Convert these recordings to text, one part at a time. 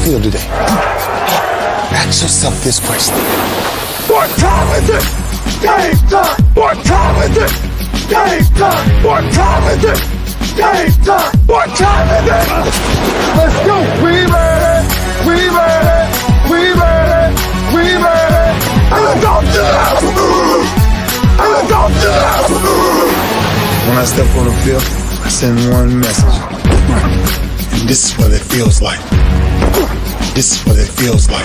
feel today? Ask yourself this question. What time is it? Game time! What time is it? Game time! What time is it? Game time! What time is it? Let's go! We made it! We made it! We made it! We made it! And let's go to that! And let's go to that! When I step on the field, I send one message. And this is what it feels like. This is what it feels like.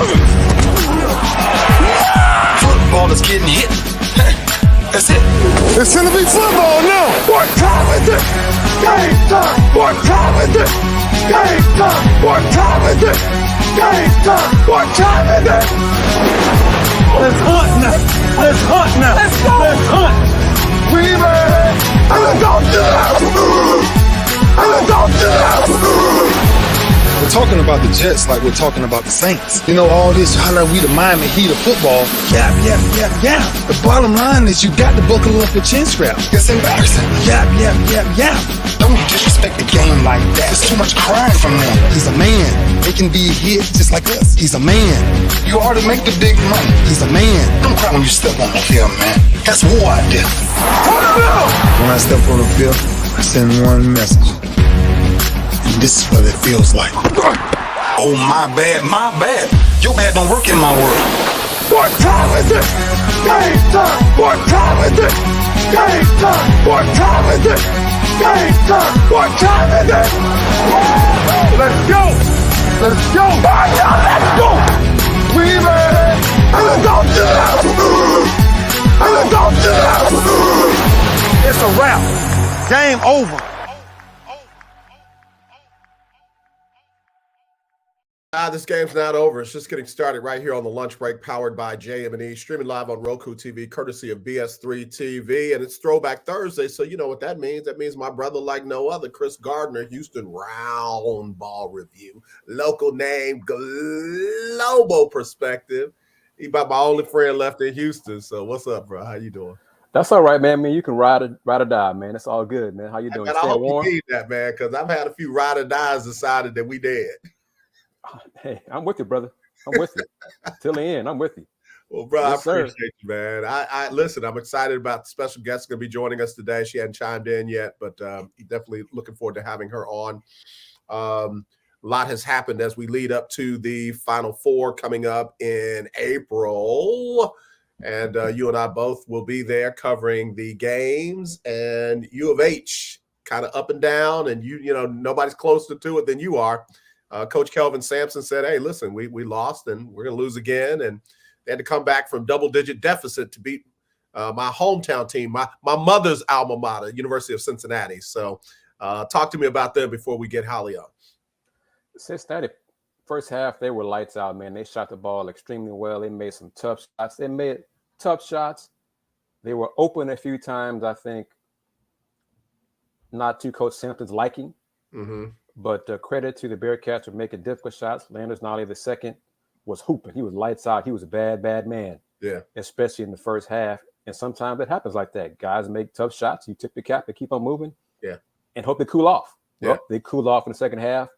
Football is getting hit. That's it. It's gonna be football now! What time is it? Game time! What time is it? Game time! What time is it? Game time! What time is it? Let's hunt now! Let's hunt now! Let's go! Let's hunt! We made it! And let's go to that! And let's go to that! We're talking about the Jets like we're talking about the Saints. You know, all this holler, we the Miami Heat of football. Yap. The bottom line is you got to buckle up your chin strap. It's embarrassing. Yap. Don't disrespect the game like that. There's too much crying from them. He's a man. They can be hit just like us. He's a man. You already make the big money. He's a man. Don't cry when you step on the field, man. That's war out there. When I step on the field, I send one message. And this is what it feels like. Oh, my bad. Your bad don't work in my world. What time is it? Game time! What time is it? Game time! What time is it? Game time! What time is it? Let's go! Let's go! Let's go! We made it! And let's go to that! And let's go to that! It's a wrap. Game over. This game's not over. It's just getting started right here on the lunch break, powered by JM&E, streaming live on Roku TV, courtesy of BS3 TV, and it's Throwback Thursday, so you know what that means. That means my brother like no other, Kris Gardner, Houston Roundball review, local name, global perspective. He about my only friend left in Houston, so what's up, bro? How you doing? That's all right, man. I mean, you can ride or die, man. It's all good, man. How you doing? Man, I hope warm? You need that, man, because I've had a few ride or dies decided that we dead. Hey, I'm with you, brother. I'm with you. Till the end, I'm with you. Well, bro, yes, I appreciate you, man. I listen, I'm excited about the special guest going to be joining us today. She hadn't chimed in yet, but definitely looking forward to having her on. A lot has happened as we lead up to the Final Four coming up in April. And you and I both will be there covering the games, and U of H kind of up and down, and you know, nobody's closer to it than you are. Coach Kelvin Sampson said, hey, listen, we lost and we're going to lose again. And they had to come back from double-digit deficit to beat my hometown team, my mother's alma mater, University of Cincinnati. So talk to me about them before we get Holly on. Cincinnati, first half, they were lights out, man. They shot the ball extremely well. They made some tough shots. They were open a few times, I think, not to Coach Sampson's liking. Mm-hmm. But credit to the Bearcats for making difficult shots. Landers Nolley II was hooping. He was lights out. He was a bad man. Yeah. Especially in the first half. And sometimes it happens like that. Guys make tough shots. You tip the cap. They keep on moving. Yeah. And hope they cool off. Yeah. Well, they cooled off in the second half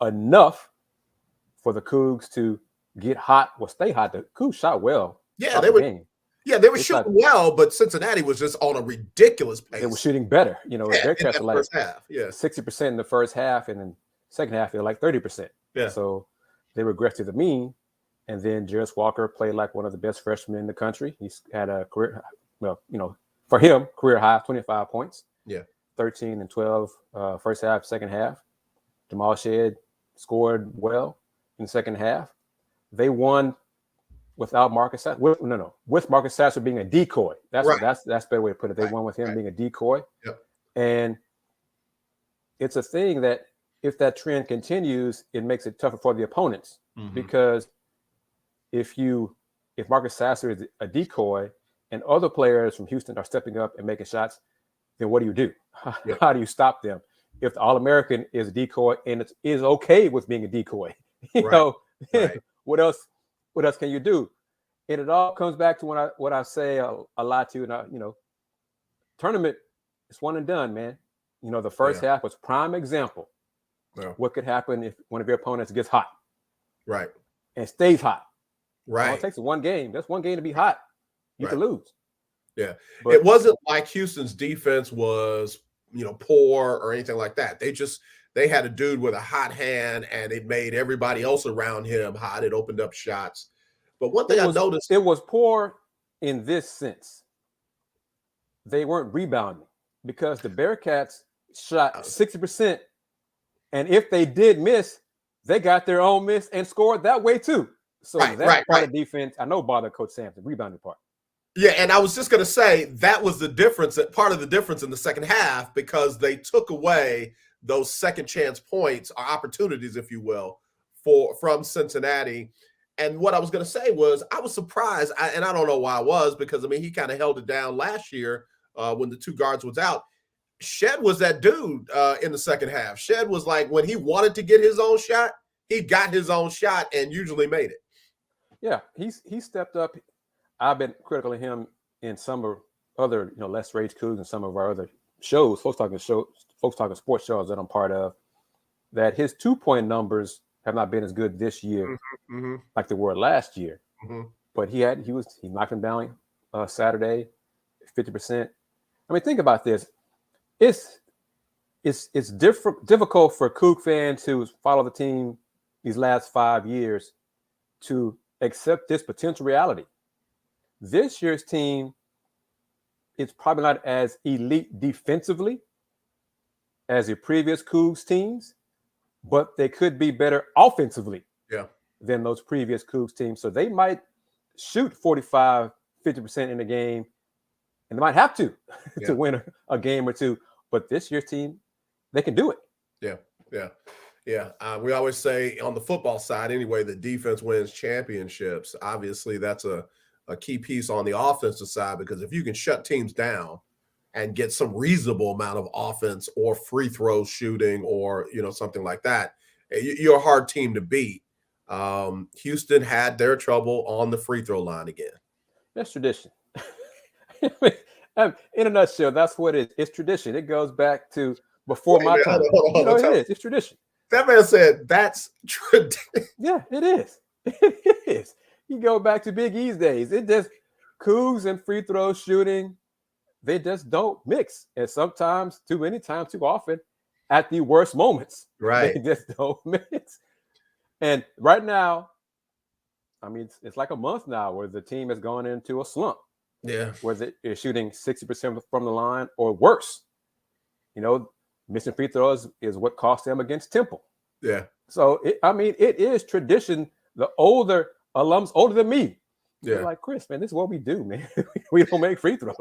enough for the Cougs to get hot. Well, stay hot. The Cougs shot well. Yeah, they were. Yeah, they were shooting well, but Cincinnati was just on a ridiculous pace. They were shooting better. You know, their cats were like first half, 60% in the first half, and then second half, they were like 30%. Yeah. So they regressed to the mean. And then Jarris Walker played like one of the best freshmen in the country. He's had a career, well, you know, for him, career high of 25 points. Yeah. 13 and 12 first half, second half. Jamal Shead scored well in the second half. They won without Marcus Sasser, with Marcus Sasser being a decoy. That's right. That's a better way to put it. They won with him being a decoy. Yep. And it's a thing that if that trend continues, it makes it tougher for the opponents. Mm-hmm. Because if Marcus Sasser is a decoy and other players from Houston are stepping up and making shots, then what do you do? Yep. How do you stop them? If the All-American is a decoy and it is okay with being a decoy, you know, right. What else can you do? And it all comes back to what I say a lot to, and tournament is one and done, man. You know, the first half was prime example. Yeah. What could happen if one of your opponents gets hot? Right. And stays hot. Right. All it takes is one game. That's one game to be hot. You can lose. Yeah. But it wasn't like Houston's defense was, poor or anything like that. They had a dude with a hot hand, and it made everybody else around him hot. It opened up shots. But one thing I noticed, it was poor in this sense. They weren't rebounding because the Bearcats shot 60%. And if they did miss, they got their own miss and scored that way too. So that part of defense, I know bothered Coach Sampson, rebounding part. Yeah, and I was just going to say that was the difference, part of the difference in the second half, because they took away those second chance points or opportunities, if you will, from Cincinnati. And what I was going to say was I was surprised, and I don't know why I was, because, he kind of held it down last year when the two guards was out. Shed was that dude in the second half. Shed was like, when he wanted to get his own shot, he got his own shot and usually made it. Yeah, he stepped up. I've been critical of him in some of other, Let's Rage Cougs and some of our other shows, folks talking sports shows that I'm part of, that his 2-point numbers have not been as good this year like they were last year. But he knocked him down Saturday, 50%. Think about this. It's difficult for Coug fans who follow the team these last 5 years to accept this potential reality. This year's team is probably not as elite defensively as the previous Cougs teams, but they could be better offensively than those previous Cougs teams. So they might shoot 45, 50% in the game, and they might have to win a game or two. But this year's team, they can do it. Yeah. We always say on the football side anyway, the defense wins championships. Obviously, that's a key piece on the offensive side, because if you can shut teams down and get some reasonable amount of offense or free throw shooting or, something like that, you're a hard team to beat. Houston had their trouble on the free throw line again. That's tradition. In a nutshell, that's what it is. It's tradition. It goes back to before my time. It's tradition. That man said that's tradition. Yeah, it is. It is. You go back to Big E's days. It just Cougs and free throw shooting, they just don't mix. And sometimes, too many times, too often, at the worst moments. Right. They just don't mix. And right now, it's like a month now where the team has gone into a slump. Yeah. Where they're shooting 60% from the line or worse. Missing free throws is what cost them against Temple. Yeah. So, it is tradition. The older alums, older than me, they're like, Chris, man, this is what we do, man. We don't make free throws.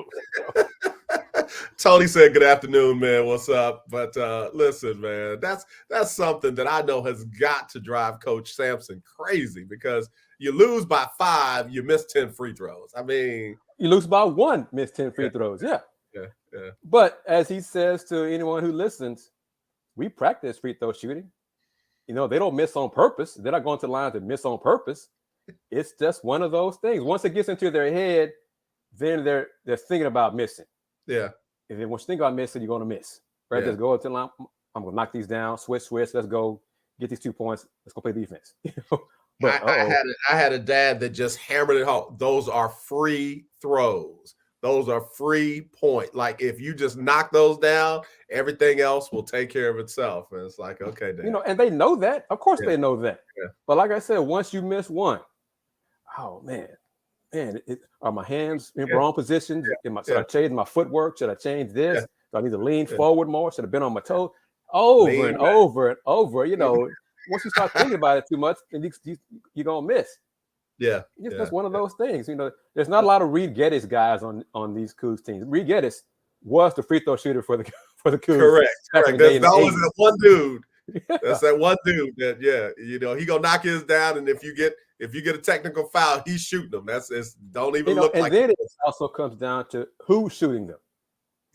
Tony said, good afternoon, man. What's up? But listen, man, that's something that I know has got to drive Coach Sampson crazy, because you lose by 5, you miss 10 free throws. You lose by 1, miss 10 free throws. Yeah. But as he says to anyone who listens, we practice free throw shooting. They don't miss on purpose. They're not going to the line to miss on purpose. It's just one of those things. Once it gets into their head, then they're thinking about missing. Yeah. And then once you think about missing, you're going to miss. Right? Just go to the line. I'm going to knock these down. Switch. Let's go get these 2 points. Let's go play defense. But I had a dad that just hammered it home. Those are free throws. Those are free point. Like, if you just knock those down, everything else will take care of itself. And it's like, okay, Dad. And they know that. Of course they know that. Yeah. But like I said, once you miss one, oh, man, are my hands in wrong positions? Should I change my footwork? Should I change this? Do I need to lean forward more? Should I have been on my toes? Over and over. Once you start thinking about it too much, then you're going to miss. Yeah. That's one of those things. There's not a lot of Reed Geddes guys on these Cougs teams. Reed Geddes was the free throw shooter for the Cougs. Correct. There's always that one dude. That's that one dude that he gonna knock his down, and if you get a technical foul, he's shooting them. Don't even look like. And then it also comes down to who's shooting them.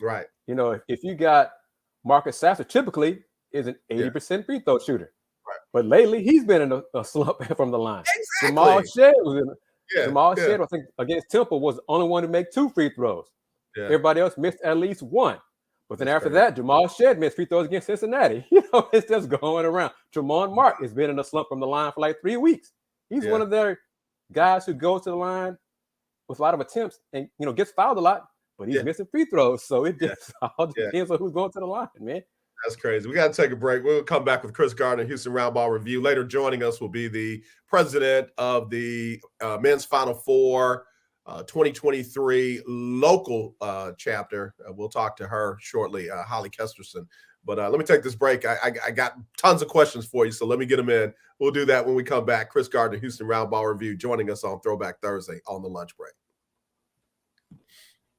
Right. If you got Marcus Sasser, typically is an 80% free throw shooter. Right. But lately, he's been in a slump from the line. Exactly. Jamal Shed was in. Jamal Shed, I think, against Temple was the only one to make 2 free throws. Yeah. Everybody else missed at least 1. But then after that, Jamal Shead missed free throws against Cincinnati. It's just going around. Tremont Mark has been in a slump from the line for like 3 weeks. He's one of their guys who goes to the line with a lot of attempts and, gets fouled a lot, but he's missing free throws. So it just all depends on who's going to the line, man. That's crazy. We got to take a break. We'll come back with Kris Gardner, Houston Roundball Review. Later joining us will be the president of the Men's Final Four 2023 local chapter. We'll talk to her shortly, Holly Kesterson. But let me take this break. I got tons of questions for you, so let me get them in. We'll do that when we come back. Kris Gardner, Houston Roundball Review, joining us on Throwback Thursday on the lunch break.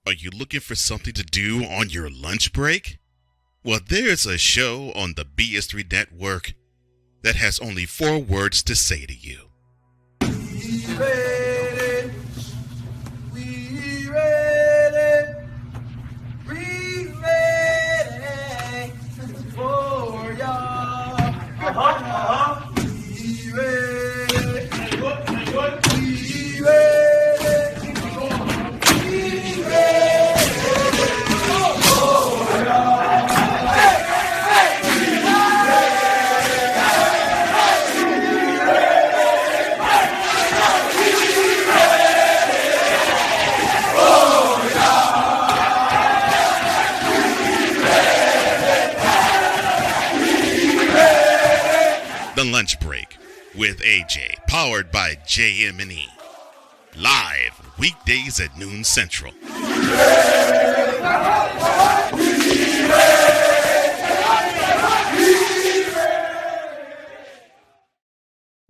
Are you looking for something to do on your lunch break? Well, there's a show on the BS3 network that has only 4 words to say to you. We ready. We ready. We ready for y'all. We ready. We ready. The Lunch Break with AJ, powered by JM&E. Live weekdays at noon Central.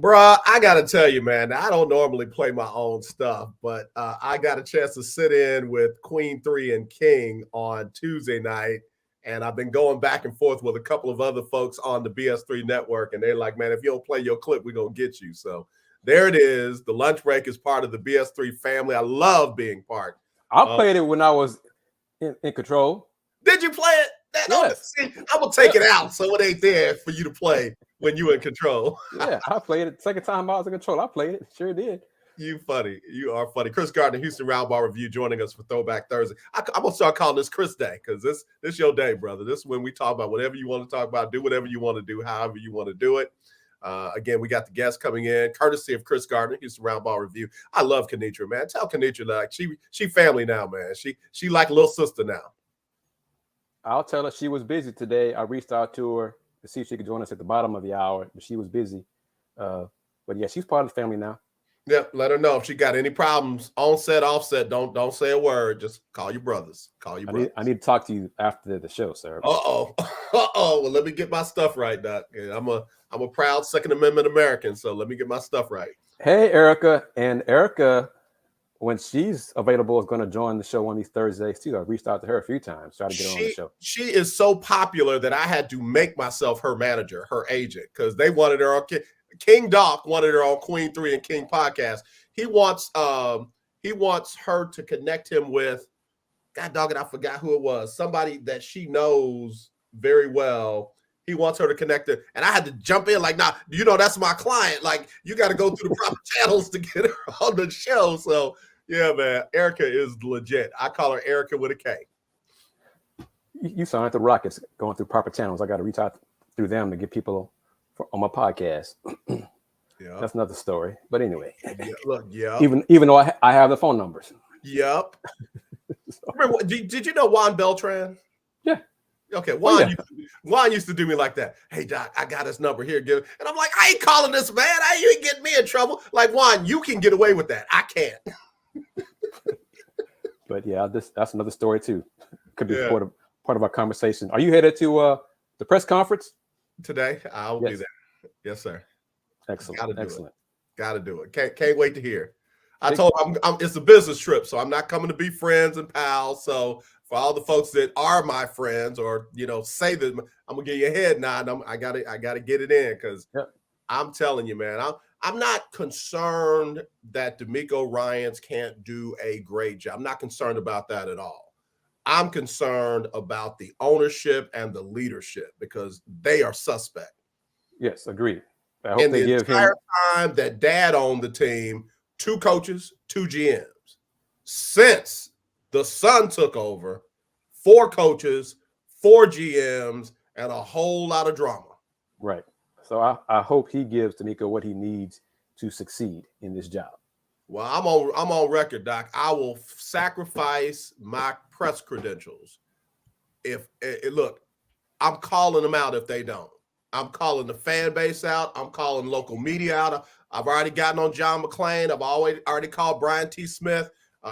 Bruh, I got to tell you, man, I don't normally play my own stuff, but I got a chance to sit in with Queen 3 and King on Tuesday night. And I've been going back and forth with a couple of other folks on the BS3 network. And they're like, man, if you don't play your clip, we're going to get you. So there it is. The Lunch Break is part of the BS3 family. I love being part. I played it when I was in control. Did you play it? Yes. I'm going to take it out so it ain't there for you to play when you're in control. Yeah, I played it. Second time I was in control, I played it. Sure did. You funny. You are funny. Kris Gardner, Houston Roundball Review, joining us for Throwback Thursday. I'm going to start calling this Kris Day because this your day, brother. This is when we talk about whatever you want to talk about, do whatever you want to do, however you want to do it. Again, we got the guests coming in, courtesy of Kris Gardner, Houston Roundball Review. I love Kenitra, man. Tell Kenitra, like, she family now, man. She like a little sister now. I'll tell her she was busy today. I reached out to her to see if she could join us at the bottom of the hour, but she was busy. But yeah, she's part of the family now. Yep, let her know if she got any problems. On set, off set, don't say a word. Just call your brothers. I need to talk to you after the show, sir. Well, let me get my stuff right, Doc. I'm a proud Second Amendment American, so let me get my stuff right. Hey, Erica. And Erica, when she's available, is going to join the show one of these Thursdays too. I reached out to her a few times, try to get her on the show. She is so popular that I had to make myself her manager, her agent, because they wanted her on. King Doc wanted her on Queen 3 and King podcast. He wants her to connect him with, God dog it, I forgot who it was. Somebody that she knows very well. He wants her to connect her. And I had to jump in like, nah, that's my client. Like, you got to go through the proper channels to get her on the show. So yeah, man, Erica is legit. I call her Erica with a K. You sound like the Rockets going through proper channels. I got to reach out through them to get people on my podcast. Yeah, that's another story. But anyway, even though I have the phone numbers. Yep. Remember, did you know Juan Beltran? Yeah. Okay, Juan used to do me like that. Hey, Doc, I got his number here. Give it. And I'm like, I ain't calling this man. You ain't getting me in trouble. Like, Juan, you can get away with that. I can't. But yeah, that's another story too. Could be part of our conversation. Are you headed to the press conference today? I'll do that. Yes, sir. Excellent. Got to do it. Can't wait to hear. I told him it's a business trip, so I'm not coming to be friends and pals. So for all the folks that are my friends, or say that, I'm gonna give you a head nod. I gotta get it in because I'm telling you, man, I'm not concerned that D'Amico Ryans can't do a great job. I'm not concerned about that at all. I'm concerned about the ownership and the leadership because they are suspect. Yes, agreed. I hope they give him time that Dad owned the team. 2 coaches, 2 GMs. Since the son took over, 4 coaches, 4 GMs, and a whole lot of drama. Right. So I hope he gives D'Amico what he needs to succeed in this job. Well, I'm on record, Doc. I will sacrifice my press credentials if look. I'm calling them out if they don't. I'm calling the fan base out. I'm calling local media out. I've already gotten on John McClain. I've already called Brian T. Smith,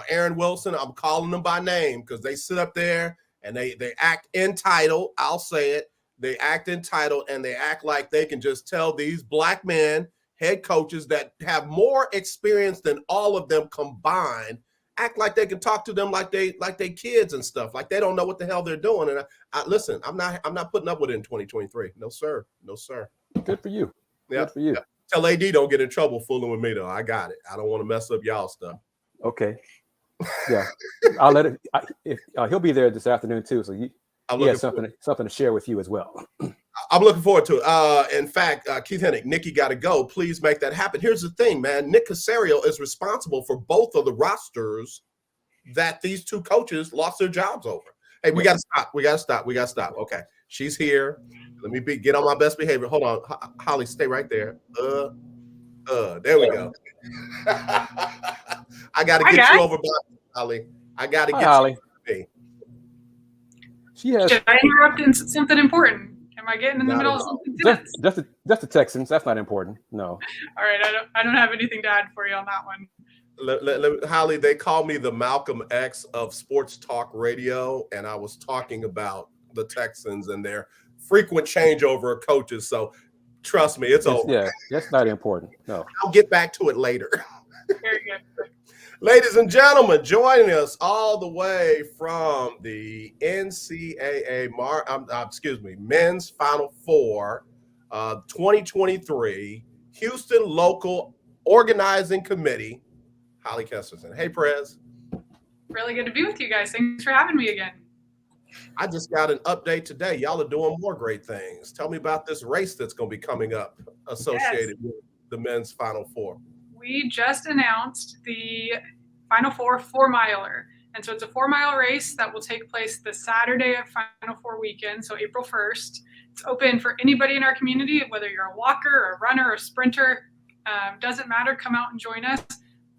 Aaron Wilson. I'm calling them by name because they sit up there and they act entitled. I'll say it. They act entitled and they act like they can just tell these black men, head coaches that have more experience than all of them combined, act like they can talk to them like they kids and stuff, like they don't know what the hell they're doing. And I listen, I'm not putting up with it in 2023. No, sir. No, sir. Good for you. Yeah. Good for you. Yeah. Tell AD don't get in trouble fooling with me though. I got it. I don't want to mess up y'all stuff. Okay. Yeah. I'll let it. He'll be there this afternoon too. So he has something to share with you as well. I'm looking forward to it. In fact, Keith Hennick, Nikki got to go. Please make that happen. Here's the thing, man. Nick Casario is responsible for both of the rosters that these two coaches lost their jobs over. Hey, we got to stop. Okay. She's here. Let me get on my best behavior. Hold on. Holly, stay right there. There we go. I got to get you over, Holly. I got to get Holly. you. Should I interrupt in something important? Am I getting in the middle of something? Just the Texans. That's not important. No. All right. I don't have anything to add for you on that one. Holly, they call me the Malcolm X of sports talk radio, and I was talking about the Texans and their frequent changeover of coaches. So trust me, it's over. Yeah, that's not important. No. I'll get back to it later. Very good. Ladies and gentlemen, joining us all the way from the NCAA Men's Final Four 2023 Houston Local Organizing Committee, Holly Kesterson. Hey, Prez. Really good to be with you guys. Thanks for having me again. I just got an update today. Y'all are doing more great things. Tell me about this race that's going to be coming up associated with the Men's Final Four. We just announced the Final Four 4-miler. And so it's a 4-mile race that will take place the Saturday of Final Four weekend, so April 1st. It's open for anybody in our community, whether you're a walker, a runner, or a sprinter. Doesn't matter. Come out and join us.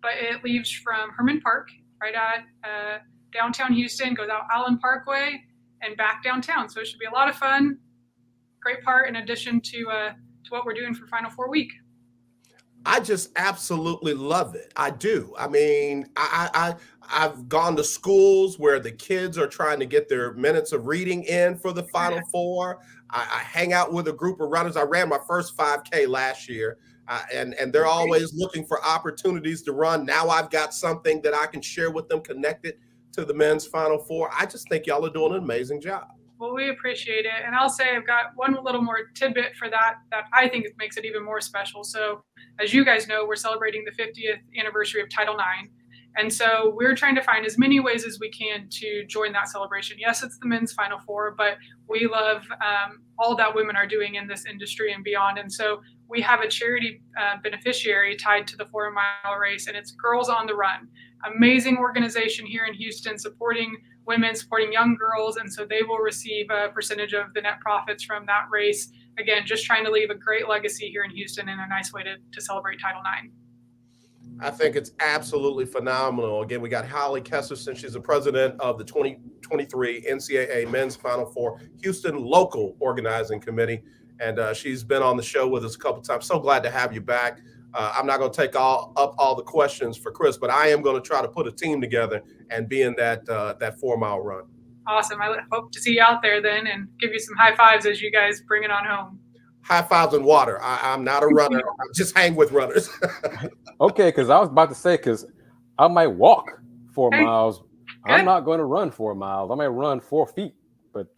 But it leaves from Herman Park, right at downtown Houston, goes out Allen Parkway, and back downtown. So it should be a lot of fun. Great part in addition to what we're doing for Final Four week. I just absolutely love it. I do. I mean, I've gone to schools where the kids are trying to get their minutes of reading in for the Final Four. I hang out with a group of runners. I ran my first 5K last year, and they're always looking for opportunities to run. Now I've got something that I can share with them connected to the Men's Final Four. I just think y'all are doing an amazing job. Well, we appreciate it. And I'll say I've got one little more tidbit for that I think makes it even more special. So as you guys know, we're celebrating the 50th anniversary of Title IX. And so we're trying to find as many ways as we can to join that celebration. Yes, it's the Men's Final Four, but we love all that women are doing in this industry and beyond. And so we have a charity beneficiary tied to the 4-mile race, and it's Girls on the Run. Amazing organization here in Houston supporting women, supporting young girls, and so they will receive a percentage of the net profits from that race. Again, just trying to leave a great legacy here in Houston and a nice way to celebrate Title IX. I think it's absolutely phenomenal. Again, we got Holly Kesterson. She's the president of the 2023 NCAA Men's Final Four Houston Local Organizing Committee, and she's been on the show with us a couple times. So glad to have you back. I'm not going to take up all the questions for Kris, but I am going to try to put a team together and be in that 4-mile run. Awesome. I hope to see you out there then and give you some high fives as you guys bring it on home. High fives and water. I'm not a runner. I just hang with runners. Okay, because I was about to say, because I might walk 4 miles. Good. I'm not going to run 4 miles. I might run 4 feet. But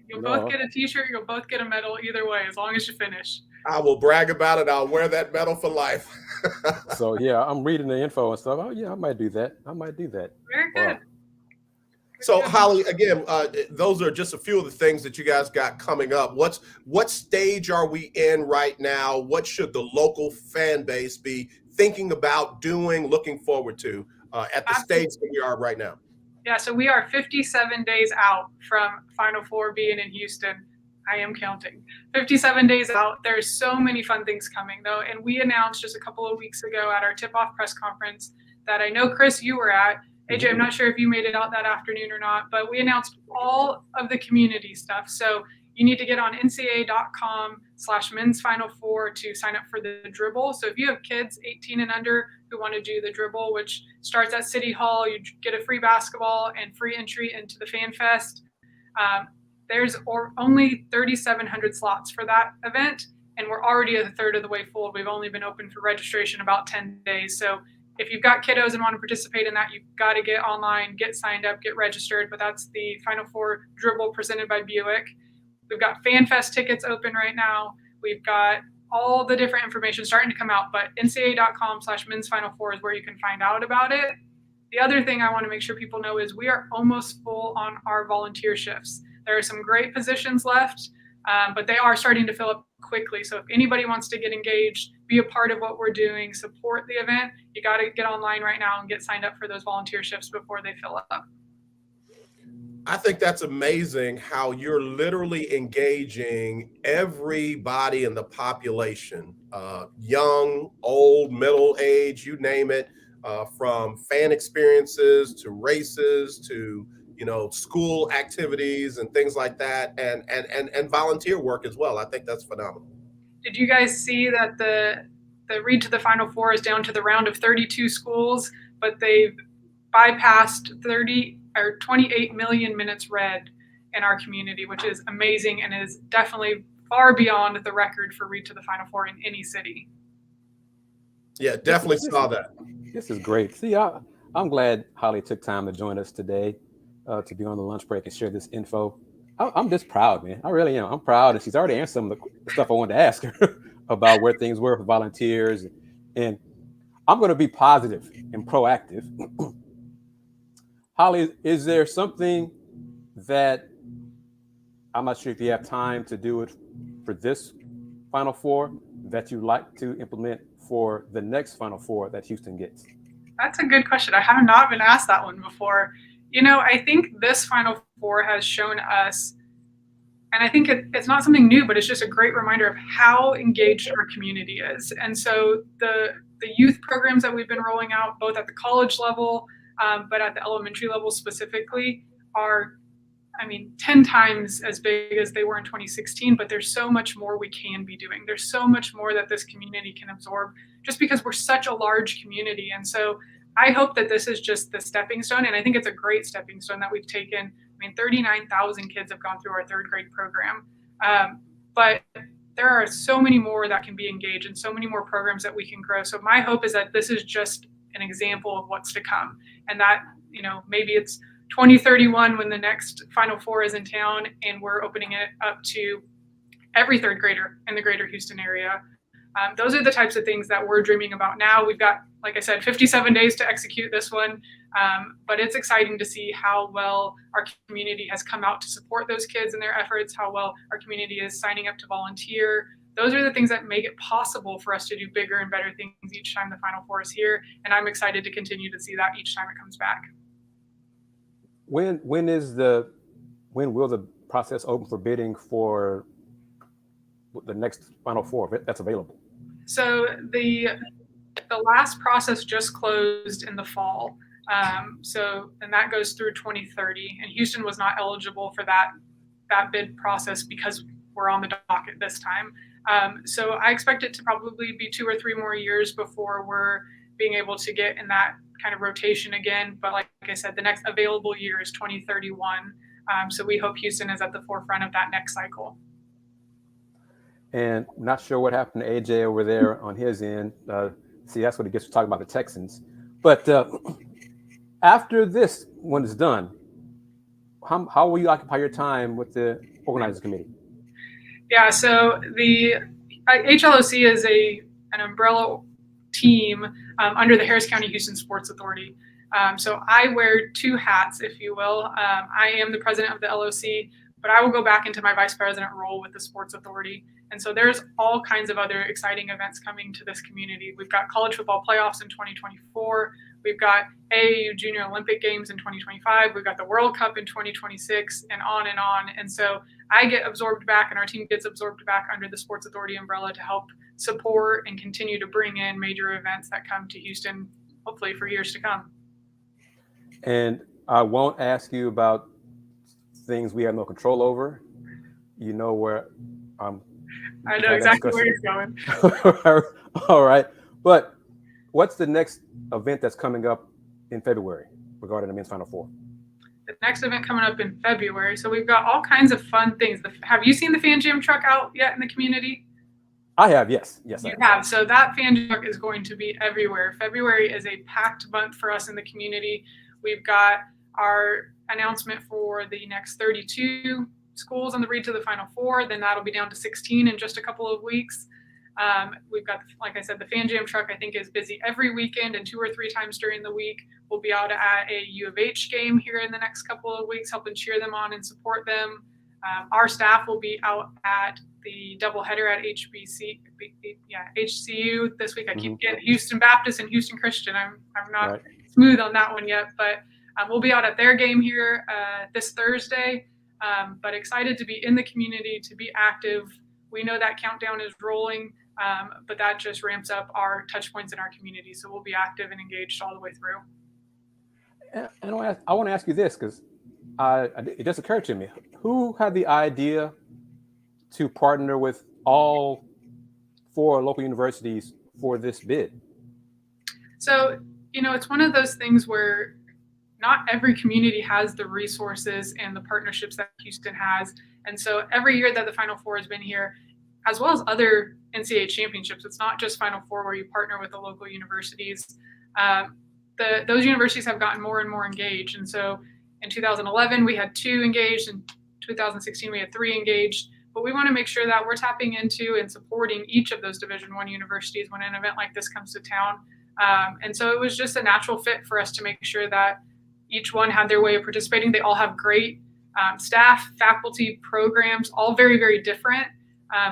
you'll both get a T-shirt. You'll both get a medal either way, as long as you finish. I will brag about it. I'll wear that medal for life. So, yeah, I'm reading the info and stuff. Oh, yeah, I might do that. Very good. So, Holly, again, those are just a few of the things that you guys got coming up. What stage are we in right now? What should the local fan base be thinking about doing, looking forward to at the stage that we are right now? Yeah, so we are 57 days out from Final Four being in Houston. I am counting. 57 days out. There's so many fun things coming, though. And we announced just a couple of weeks ago at our tip-off press conference that I know, Kris, you were at. AJ, I'm not sure if you made it out that afternoon or not, but we announced all of the community stuff. So you need to get on ncaa.com/men's Final Four to sign up for the dribble. So if you have kids 18 and under who want to do the dribble, which starts at City Hall, you get a free basketball and free entry into the Fan Fest. There's only 3,700 slots for that event, and we're already a third of the way full. We've only been open for registration about 10 days. So if you've got kiddos and want to participate in that, you've got to get online, get signed up, get registered. But that's the Final Four dribble presented by Buick. We've got Fan Fest tickets open right now. We've got all the different information starting to come out, but ncaa.com/men's Final Four is where you can find out about it. The other thing I want to make sure people know is we are almost full on our volunteer shifts. There are some great positions left, but they are starting to fill up quickly. So if anybody wants to get engaged, be a part of what we're doing, support the event, you got to get online right now and get signed up for those volunteer shifts before they fill up. I think that's amazing how you're literally engaging everybody in the population, young, old, middle age, you name it, from fan experiences to races to school activities and things like that, and volunteer work as well. I think that's phenomenal. Did you guys see that the Read to the Final Four is down to the round of 32 schools, but they've bypassed 28 million minutes read in our community, which is amazing and is definitely far beyond the record for Read to the Final Four in any city. Yeah, definitely saw that. This is great. See, I'm glad Holly took time to join us today. To be on the lunch break and share this info. I'm just proud, man. I really am. I'm proud. And she's already answered some of the stuff I wanted to ask her about where things were for volunteers. And I'm going to be positive and proactive. Holly, is there something that, I'm not sure if you have time to do it for this Final Four, that you'd like to implement for the next Final Four that Houston gets? That's a good question. I have not been asked that one before. I think this Final Four has shown us, and I think it's not something new, but it's just a great reminder of how engaged our community is. And so the youth programs that we've been rolling out, both at the college level, but at the elementary level specifically, are, 10 times as big as they were in 2016, but there's so much more we can be doing. There's so much more that this community can absorb just because we're such a large community. And so I hope that this is just the stepping stone, and I think it's a great stepping stone that we've taken. 39,000 kids have gone through our third grade program, but there are so many more that can be engaged and so many more programs that we can grow. So my hope is that this is just an example of what's to come, and that maybe it's 2031 when the next Final Four is in town and we're opening it up to every third grader in the greater Houston area. Those are the types of things that we're dreaming about now. We've got, like I said, 57 days to execute this one, but it's exciting to see how well our community has come out to support those kids and their efforts, how well our community is signing up to volunteer. Those are the things that make it possible for us to do bigger and better things each time the Final Four is here, and I'm excited to continue to see that each time it comes back. When will the process open for bidding for the next Final Four that's available? So the last process just closed in the fall. And that goes through 2030. And Houston was not eligible for that bid process because we're on the docket this time. So I expect it to probably be 2 or 3 more years before we're being able to get in that kind of rotation again. But like I said, the next available year is 2031. So we hope Houston is at the forefront of that next cycle. And not sure what happened to AJ over there on his end. See, that's what he gets to talk about the Texans. But after this one is done, how will you occupy your time with the organizing committee? Yeah, so the HLOC is an umbrella team under the Harris County Houston Sports Authority. So I wear 2 hats, if you will. I am the president of the LOC, but I will go back into my vice president role with the Sports Authority. And so there's all kinds of other exciting events coming to this community. We've got college football playoffs in 2024. We've got AAU Junior Olympic Games in 2025. We've got the World Cup in 2026, and on and on. And so I get absorbed back, and our team gets absorbed back under the Sports Authority umbrella to help support and continue to bring in major events that come to Houston, hopefully for years to come. And I won't ask you about things we have no control over. You know where I'm. I know exactly where you're going. All right. But what's the next event that's coming up in February regarding the men's Final Four? The next event coming up in February. So we've got all kinds of fun things. Have you seen the Fan Jam truck out yet in the community? I have, yes. Yes, you have. So that Fan Jam truck is going to be everywhere. February is a packed month for us in the community. We've got our announcement for the next 32 schools on the read to the Final Four. Then that'll be down to 16 in just a couple of weeks. We've got, like I said, the Fan Jam truck, I think, is busy every weekend, and 2 or 3 times during the week. We'll be out at a U of H game here in the next couple of weeks, helping cheer them on and support them. Our staff will be out at the doubleheader at HCU this week. I keep getting Houston Baptist and Houston Christian. I'm not smooth on that one yet, but we'll be out at their game here this Thursday. But excited to be in the community, to be active. We know that countdown is rolling, but that just ramps up our touch points in our community. So we'll be active and engaged all the way through. And I want to ask you this, because it just occurred to me. Who had the idea to partner with all 4 local universities for this bid? So, it's one of those things where not every community has the resources and the partnerships that Houston has. And so every year that the Final Four has been here, as well as other NCAA championships, it's not just Final Four where you partner with the local universities. Those universities have gotten more and more engaged. And so in 2011, we had 2 engaged. In 2016, we had 3 engaged. But we want to make sure that we're tapping into and supporting each of those Division I universities when an event like this comes to town. And so it was just a natural fit for us to make sure that each one had their way of participating. They all have great staff, faculty, programs, all very, very different.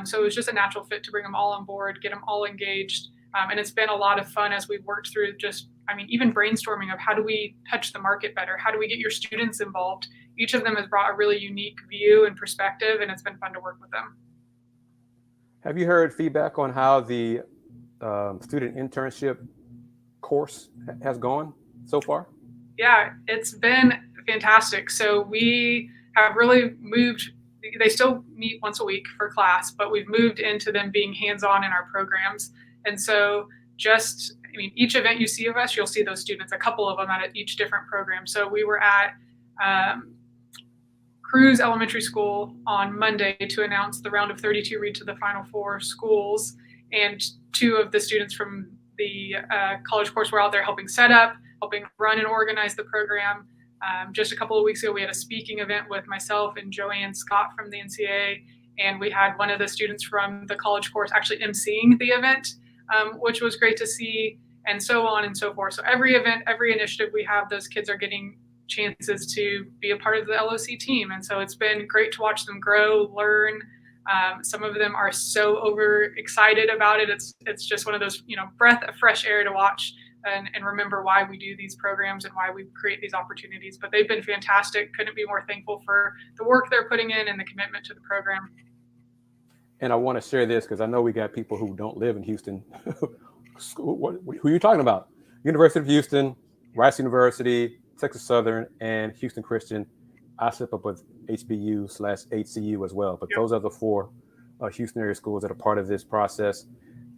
So it was just a natural fit to bring them all on board, get them all engaged. And it's been a lot of fun as we've worked through even brainstorming of how do we touch the market better? How do we get your students involved? Each of them has brought a really unique view and perspective, and it's been fun to work with them. Have you heard feedback on how the student internship course has gone so far? Yeah, it's been fantastic. So we have really moved. They still meet once a week for class, but we've moved into them being hands-on in our programs. And so each event you see of us, you'll see those students, a couple of them at each different program. So we were at Cruz Elementary School on Monday to announce the round of 32 read to the Final Four schools. And 2 of the students from the college course were out there helping set up, helping run and organize the program. Just a couple of weeks ago, we had a speaking event with myself and Joanne Scott from the NCAA, and we had one of the students from the college course actually emceeing the event, which was great to see, and so on and so forth. So every event, every initiative we have, those kids are getting chances to be a part of the LOC team. And so it's been great to watch them grow, learn. Some of them are so overexcited about it. It's just one of those, breath of fresh air to watch and remember why we do these programs and why we create these opportunities. But they've been fantastic. Couldn't be more thankful for the work they're putting in and the commitment to the program. And I want to share this because I know we got people who don't live in Houston. Who are you talking about? University of Houston, Rice University, Texas Southern, and Houston Christian. I slip up with HBU/HCU as well. But Those are the 4 Houston area schools that are part of this process.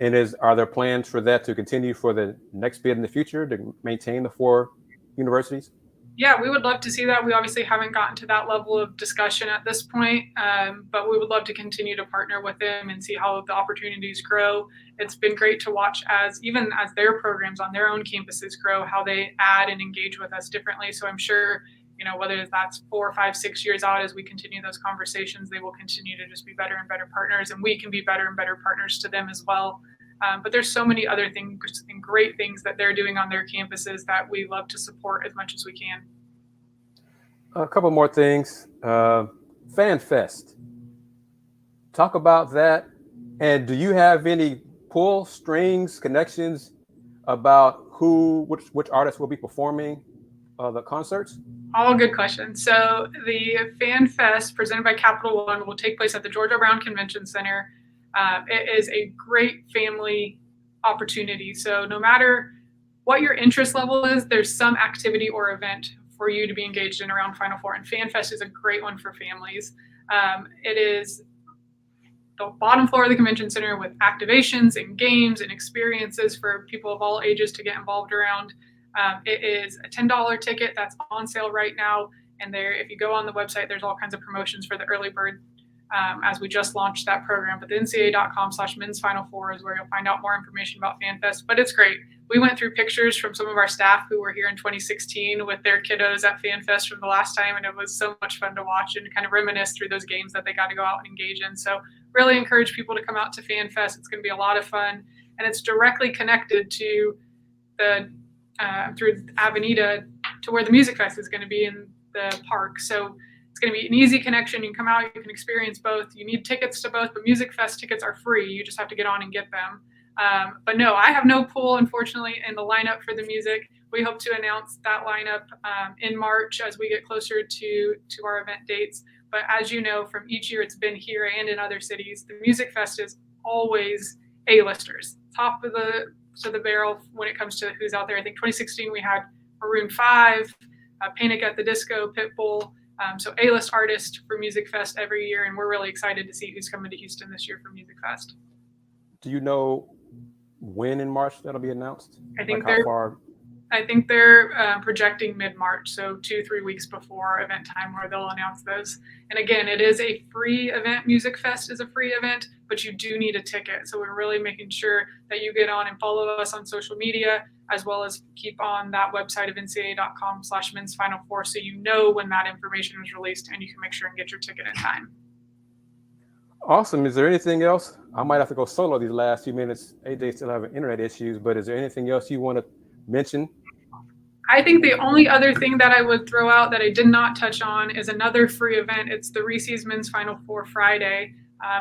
And are there plans for that to continue for the next bid in the future to maintain the 4 universities? Yeah, we would love to see that. We obviously haven't gotten to that level of discussion at this point, but we would love to continue to partner with them and see how the opportunities grow. It's been great to watch even as their programs on their own campuses grow, how they add and engage with us differently. So I'm sure, whether that's 4, 5, 6 years out, as we continue those conversations, they will continue to just be better and better partners, and we can be better and better partners to them as well. But there's so many other things and great things that they're doing on their campuses that we love to support as much as we can. A couple more things. Fan Fest. Talk about that. And do you have any pull strings, connections about which artists will be performing the concerts? All good questions. So the Fan Fest presented by Capital One will take place at the Georgia Brown Convention Center. It is a great family opportunity. So no matter what your interest level is, there's some activity or event for you to be engaged in around Final Four. And Fan Fest is a great one for families. It is the bottom floor of the convention center with activations and games and experiences for people of all ages to get involved around. It is a $10 ticket that's on sale right now. And there, if you go on the website, there's all kinds of promotions for the early bird as we just launched that program. But the NCAA.com/men's Final Four is where you'll find out more information about FanFest. But it's great. We went through pictures from some of our staff who were here in 2016 with their kiddos at FanFest from the last time. And it was so much fun to watch and kind of reminisce through those games that they got to go out and engage in. So really encourage people to come out to FanFest. It's going to be a lot of fun. And it's directly connected to the through Avenida to where the Music Fest is going to be in the park. So it's going to be an easy connection. You can come out, you can experience both. You need tickets to both, but Music Fest tickets are free. You just have to get on and get them. But no, I have no pull, unfortunately, in the lineup for the music. We hope to announce that lineup in March as we get closer to our event dates. But as you know, from each year it's been here and in other cities, the Music Fest is always A-listers, top of the barrel when it comes to who's out there. I think 2016 we had Maroon 5, Panic at the Disco, Pitbull. So A-list artist for Music Fest every year, and we're really excited to see who's coming to Houston this year for Music Fest. Do you know when in March that'll be announced? I think they're projecting mid-March, so 2-3 weeks before event time where they'll announce those. And again, it is a free event. Music Fest is a free event, but you do need a ticket. So we're really making sure that you get on and follow us on social media, as well as keep on that website of ncaa.com/men's Final Four so you know when that information is released and you can make sure and get your ticket in time. Awesome. Is there anything else? I might have to go solo these last few minutes. AJ still having internet issues, but is there anything else you want to mention? I think the only other thing that I would throw out that I did not touch on is another free event. It's the Reese's Men's Final Four Friday.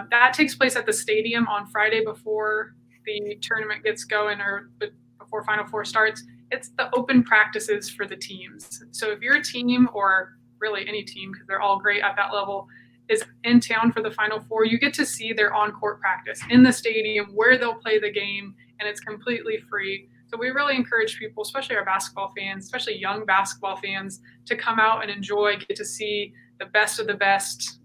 That takes place at the stadium on Friday before the tournament gets going or before Final Four starts. It's the open practices for the teams. So if your team, or really any team, because they're all great at that level, is in town for the Final Four, you get to see their on-court practice in the stadium where they'll play the game, and it's completely free. So we really encourage people, especially our basketball fans, especially young basketball fans, to come out and enjoy, get to see the best of the best,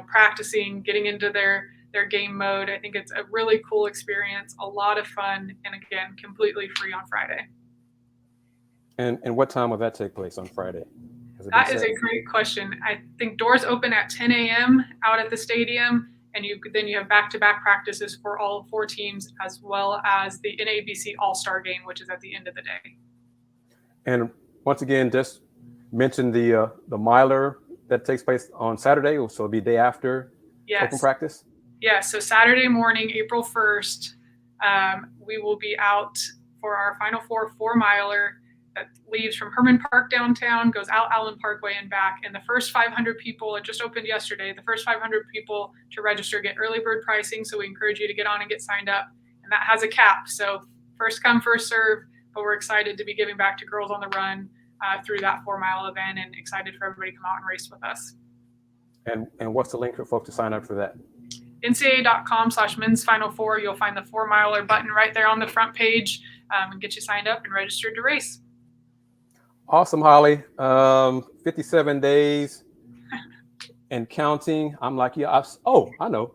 practicing, getting into their game mode. I think it's a really cool experience, a lot of fun, and again, completely free on Friday. And what time will that take place on Friday? That is a great question. I think doors open at 10 a.m. out at the stadium, and then you have back-to-back practices for all 4 teams, as well as the NABC All-Star Game, which is at the end of the day. And once again, just mention the miler that takes place on Saturday, so it'll be day after open practice. Yeah, so Saturday morning, April 1st, we will be out for our Final Four 4-miler that leaves from Herman Park downtown, goes out Allen Parkway and back. And the first 500 people, it just opened yesterday, the first 500 people to register get early bird pricing. So we encourage you to get on and get signed up. And that has a cap. So first come, first serve. But we're excited to be giving back to Girls on the Run through that 4-mile event, and excited for everybody to come out and race with us. And what's the link for folks to sign up for that? NCAA.com/men's Final Four. You'll find the 4-miler button right there on the front page and get you signed up and registered to race. Awesome, Holly. 57 days and counting. I'm like, yeah, I know.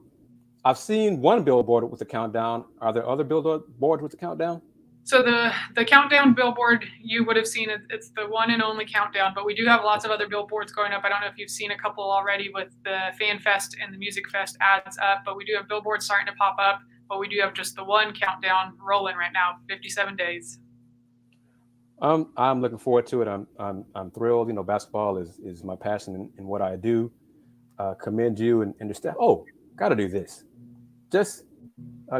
I've seen one billboard with the countdown. Are there other billboards with the countdown? So the countdown billboard, you would have seen it. It's the one and only countdown, but we do have lots of other billboards going up. I don't know if you've seen a couple already with the Fan Fest and the Music Fest ads up, but we do have billboards starting to pop up, but we do have just the one countdown rolling right now, 57 days. I'm looking forward to it. I'm thrilled. Basketball is my passion in what I do. Commend you and your staff. Oh, got to do this. Just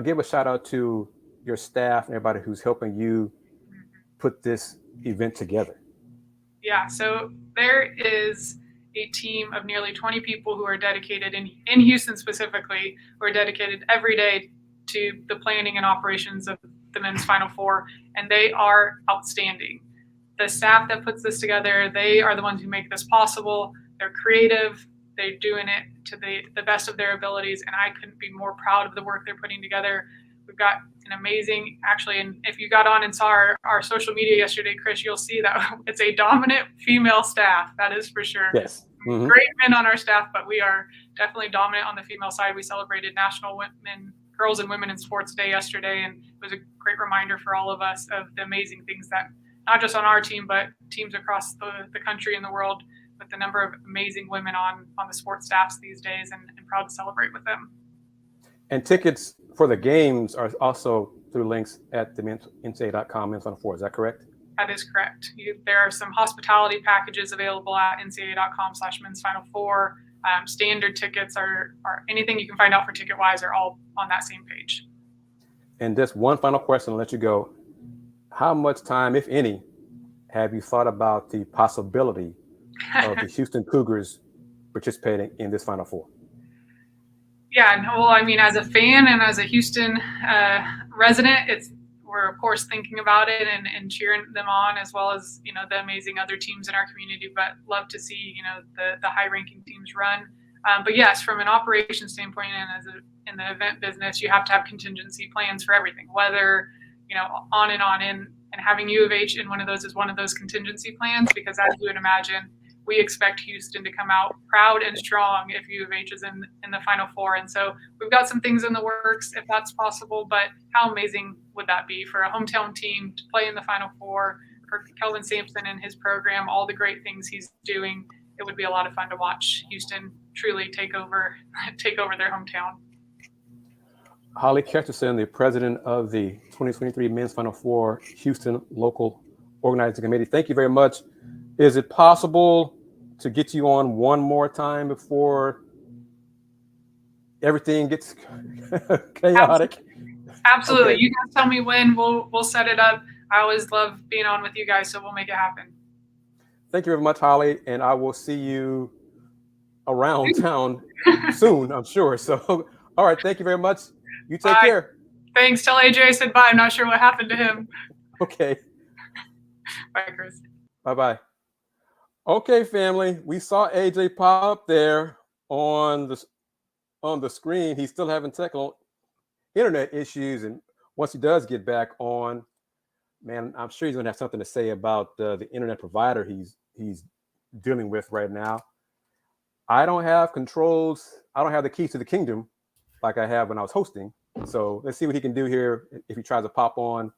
give a shout out to your staff and everybody who's helping you put this event together. Yeah, so there is a team of nearly 20 people who are dedicated in Houston specifically, who are dedicated every day to the planning and operations of the men's Final Four, and they are outstanding. The staff that puts this together, they are the ones who make this possible. They're creative. They're doing it to the best of their abilities, and I couldn't be more proud of the work they're putting together. We've got an amazing, actually, and if you got on and saw our social media yesterday, Kris, you'll see that it's a dominant female staff. That is for sure. Yes. Mm-hmm. Great men on our staff, but we are definitely dominant on the female side. We celebrated National Girls and Women in Sports Day yesterday, and it was a great reminder for all of us of the amazing things that, not just on our team, but teams across the country and the world, with the number of amazing women on the sports staffs these days, and proud to celebrate with them. And tickets for the games are also through links at the NCAA.com Men's Final Four. Is that correct? That is correct. There are some hospitality packages available at NCAA.com/Men's Final Four. Standard tickets are anything you can find out for ticket-wise are all on that same page. And just one final question, I'll let you go. How much time, if any, have you thought about the possibility of the Houston Cougars participating in this Final Four? Yeah, well, I mean, as a fan and as a Houston resident, we're of course thinking about it and cheering them on, as well as, you know, the amazing other teams in our community. But love to see, you know, the high-ranking teams run. But yes, from an operations standpoint and in the event business, you have to have contingency plans for everything, whether, you know, on and on. And having U of H in one of those is one of those contingency plans, because as you would imagine, we expect Houston to come out proud and strong if U of H is in the Final Four. And so we've got some things in the works if that's possible, but how amazing would that be for a hometown team to play in the Final Four, for Kelvin Sampson and his program, all the great things he's doing. It would be a lot of fun to watch Houston truly take over their hometown. Holly Kesterson, the president of the 2023 Men's Final Four Houston Local Organizing Committee, thank you very much. Is it possible to get you on one more time before everything gets chaotic? Absolutely. Okay. You guys tell me when. We'll set it up. I always love being on with you guys, so we'll make it happen. Thank you very much, Holly, and I will see you around town soon, I'm sure. So, all right, thank you very much. You take care. Thanks. Tell AJ I said bye. I'm not sure what happened to him. Okay. Bye, Kris. Bye-bye. Okay, family, we saw AJ pop up there on the screen. He's still having technical internet issues, and once he does get back on, man, I'm sure he's gonna have something to say about the internet provider he's dealing with right now. I don't have controls. I don't have the keys to the kingdom like I have when I was hosting. So let's see what he can do here if he tries to pop on.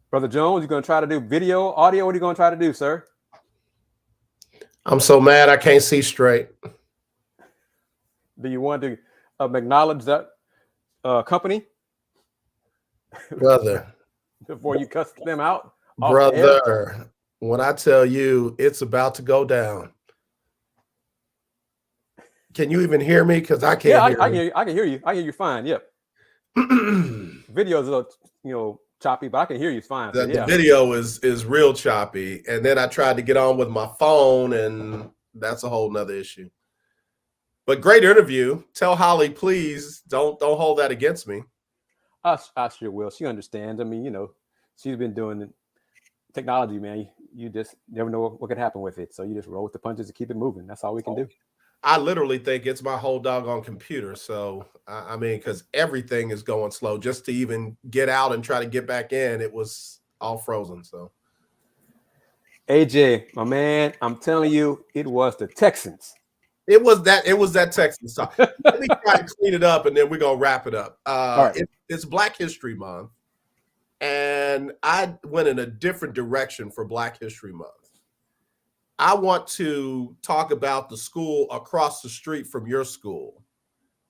Brother Jones, you going to try to do video, audio? What are you going to try to do, sir? I'm so mad I can't see straight. Do you want to acknowledge that company? Brother. Before you cuss them out? Brother, when I tell you it's about to go down. Can you even hear me? Because I can't hear you. I can hear you. I hear you fine. Yep. Video's a little, choppy, but I can hear you fine. The video is real choppy, and then I tried to get on with my phone, and that's a whole nother issue. But great interview. Tell Holly, please don't hold that against me. I sure will. She understands. I mean, she's been doing technology, man. You just never know what could happen with it, so you just roll with the punches and keep it moving. That's all we can do. I literally think it's my whole doggone computer. So, I mean, because everything is going slow. Just to even get out and try to get back in, it was all frozen. So, AJ, my man, I'm telling you, it was the Texans. It was that Texans talk. Let me try to clean it up, and then we're going to wrap it up. All right. It's Black History Month, and I went in a different direction for Black History Month. I want to talk about the school across the street from your school,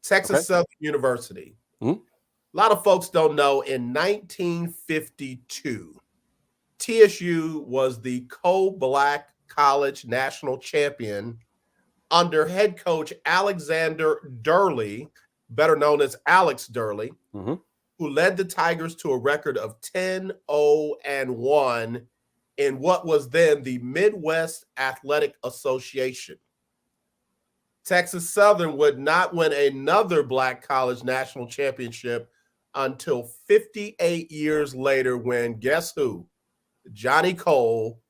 Texas Southern University. Mm-hmm. A lot of folks don't know, in 1952, TSU was the co-Black college national champion under head coach Alexander Durley, better known as Alex Durley, mm-hmm. who led the Tigers to a record of 10-0-1 in what was then the Midwest Athletic Association. Texas Southern would not win another Black college national championship until 58 years later when, guess who? Johnny Cole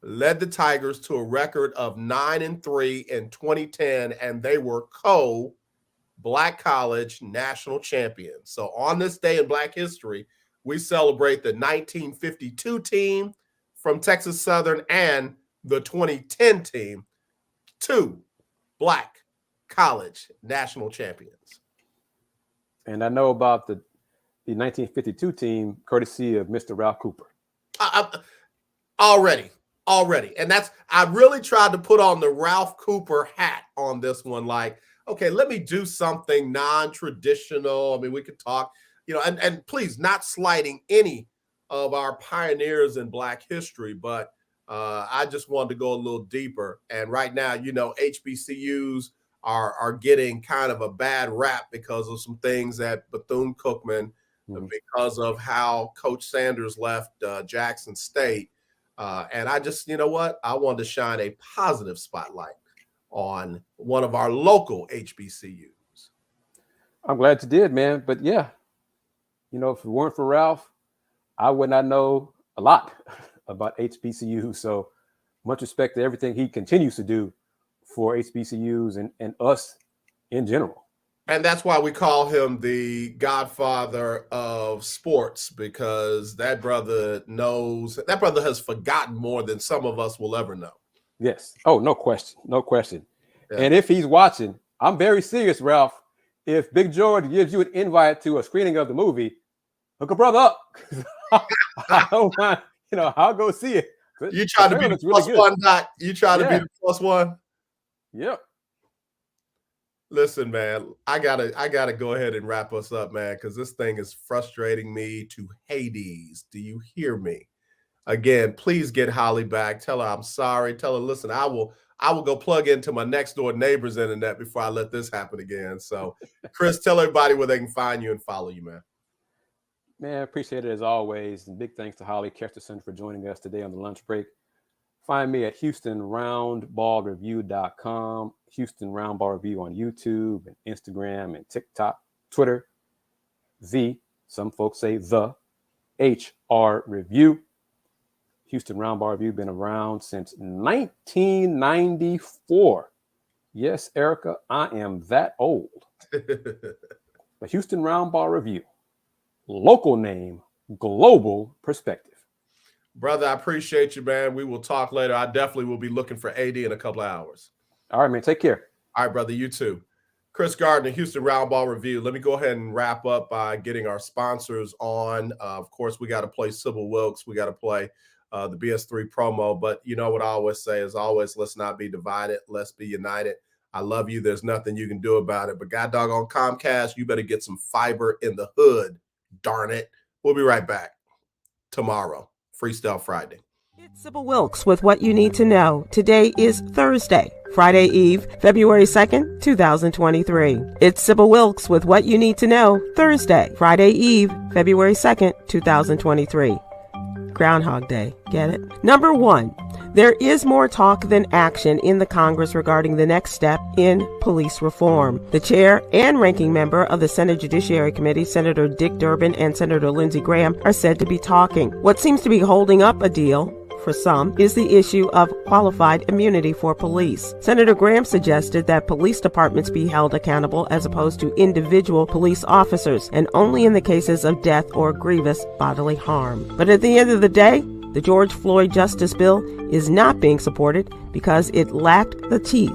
led the Tigers to a record of 9-3 in 2010, and they were Black College national champions. So on this day in Black history, we celebrate the 1952 team from Texas Southern and the 2010 team, 2 Black College national champions. And I know about the 1952 team, courtesy of Mr. Ralph Cooper. Already. And I really tried to put on the Ralph Cooper hat on this one. Like, okay, let me do something non-traditional. I mean, we could talk, and please, not slighting any of our pioneers in Black history, but I just wanted to go a little deeper. And right now, HBCUs are getting kind of a bad rap because of some things at Bethune-Cookman, because of how Coach Sanders left Jackson State. And I just, I wanted to shine a positive spotlight on one of our local HBCUs. I'm glad you did, man. But yeah, if it weren't for Ralph, I would not know a lot about HBCUs. So much respect to everything he continues to do for HBCUs and us in general. And that's why we call him the godfather of sports, because that brother has forgotten more than some of us will ever know. Yes. Oh, no question. Yeah. And if he's watching, I'm very serious, Ralph. If Big George gives you an invite to a screening of the movie, hook a brother up. I don't mind, I'll go see it. You try to be the plus one, Doc. You try to be the plus one. Yep. Listen, man, I gotta go ahead and wrap us up, man, because this thing is frustrating me to Hades. Do you hear me? Again, please get Holly back. Tell her I'm sorry. Tell her, listen, I will go plug into my next door neighbor's internet before I let this happen again. So, Kris, tell everybody where they can find you and follow you, man. Man, appreciate it as always. And big thanks to Holly Kesterson for joining us today on the lunch break. Find me at HoustonRoundballReview.com, Houston Roundball Review on YouTube and Instagram and TikTok, Twitter, some folks say the HR Review. Houston Roundball Review been around since 1994. Yes, Erica, I am that old. The Houston Roundball Review, local name, global perspective. Brother, I appreciate you, man. We will talk later. I definitely will be looking for AD in a couple of hours. All right, man. Take care. All right, brother. You too. Kris Gardner, Houston Roundball Review. Let me go ahead and wrap up by getting our sponsors on. Of course, we got to play Sybil Wilkes. We got to play the BS3 promo. But you know what I always say is always, let's not be divided. Let's be united. I love you. There's nothing you can do about it. But God dog on Comcast, you better get some fiber in the hood. Darn it. We'll be right back tomorrow. Freestyle Friday. It's Sybil Wilkes with what you need to know. Today is Thursday, Friday Eve, February 2nd, 2023. It's Sybil Wilkes with what you need to know. Thursday, Friday Eve, February 2nd, 2023. Groundhog Day. Get it? Number 1. There is more talk than action in the Congress regarding the next step in police reform. The chair and ranking member of the Senate Judiciary Committee, Senator Dick Durbin and Senator Lindsey Graham, are said to be talking. What seems to be holding up a deal for some is the issue of qualified immunity for police. Senator Graham suggested that police departments be held accountable as opposed to individual police officers, and only in the cases of death or grievous bodily harm. But at the end of the day, the George Floyd Justice Bill is not being supported because it lacked the teeth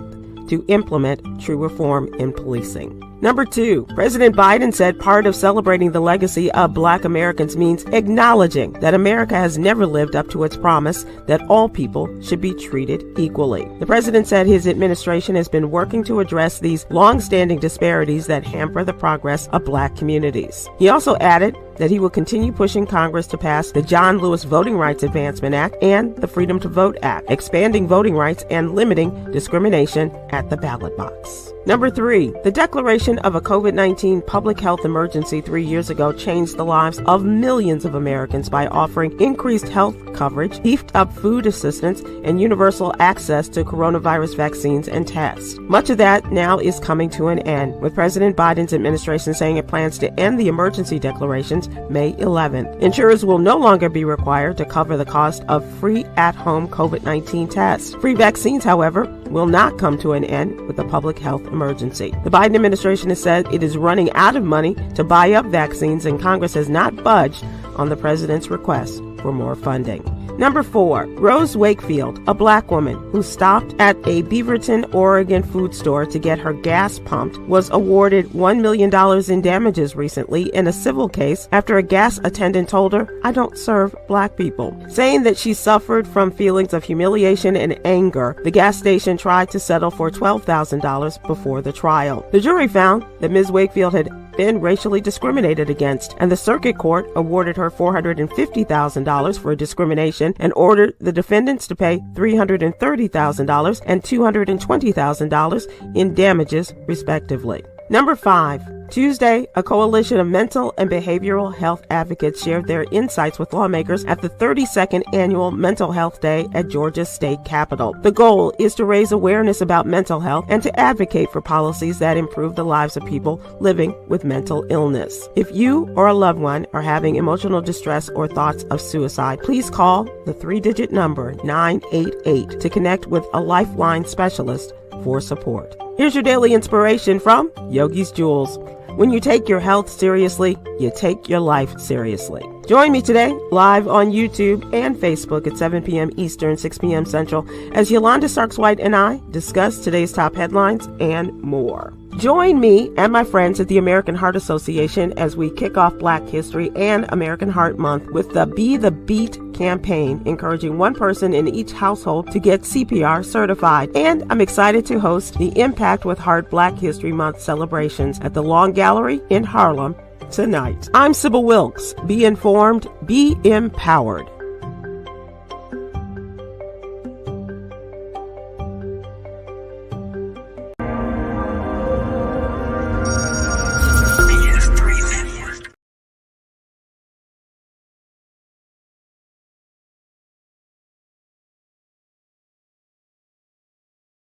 to implement true reform in policing. Number 2, President Biden said part of celebrating the legacy of Black Americans means acknowledging that America has never lived up to its promise that all people should be treated equally. The president said his administration has been working to address these long-standing disparities that hamper the progress of Black communities. He also added that he will continue pushing Congress to pass the John Lewis Voting Rights Advancement Act and the Freedom to Vote Act, expanding voting rights and limiting discrimination at the ballot box. Number 3, the declaration of a COVID-19 public health emergency 3 years ago changed the lives of millions of Americans by offering increased health coverage, beefed up food assistance, and universal access to coronavirus vaccines and tests. Much of that now is coming to an end, with President Biden's administration saying it plans to end the emergency declarations May 11th. Insurers will no longer be required to cover the cost of free at-home COVID-19 tests. Free vaccines, however, will not come to an end with the public health emergency. The Biden administration has said it is running out of money to buy up vaccines, and Congress has not budged on the president's request for more funding. Number 4, Rose Wakefield, a black woman who stopped at a Beaverton, Oregon food store to get her gas pumped, was awarded $1 million in damages recently in a civil case after a gas attendant told her, "I don't serve black people." Saying that she suffered from feelings of humiliation and anger, the gas station tried to settle for $12,000 before the trial. The jury found that Ms. Wakefield had been racially discriminated against, and the circuit court awarded her $450,000 for discrimination and ordered the defendants to pay $330,000 and $220,000 in damages, respectively. Number 5, Tuesday, a coalition of mental and behavioral health advocates shared their insights with lawmakers at the 32nd Annual Mental Health Day at Georgia's state capitol. The goal is to raise awareness about mental health and to advocate for policies that improve the lives of people living with mental illness. If you or a loved one are having emotional distress or thoughts of suicide, please call the 3-digit number 988 to connect with a Lifeline specialist for support. Here's your daily inspiration from Yogi's Jewels. When you take your health seriously, you take your life seriously. Join me today live on YouTube and Facebook at 7 p.m. Eastern, 6 p.m. Central as Yolanda Starks-White and I discuss today's top headlines and more. Join me and my friends at the American Heart Association as we kick off Black History and American Heart Month with the Be the Beat campaign, encouraging one person in each household to get CPR certified. And I'm excited to host the Impact with Heart Black History Month celebrations at the Long Gallery in Harlem tonight. I'm Sybil Wilkes. Be informed, be empowered.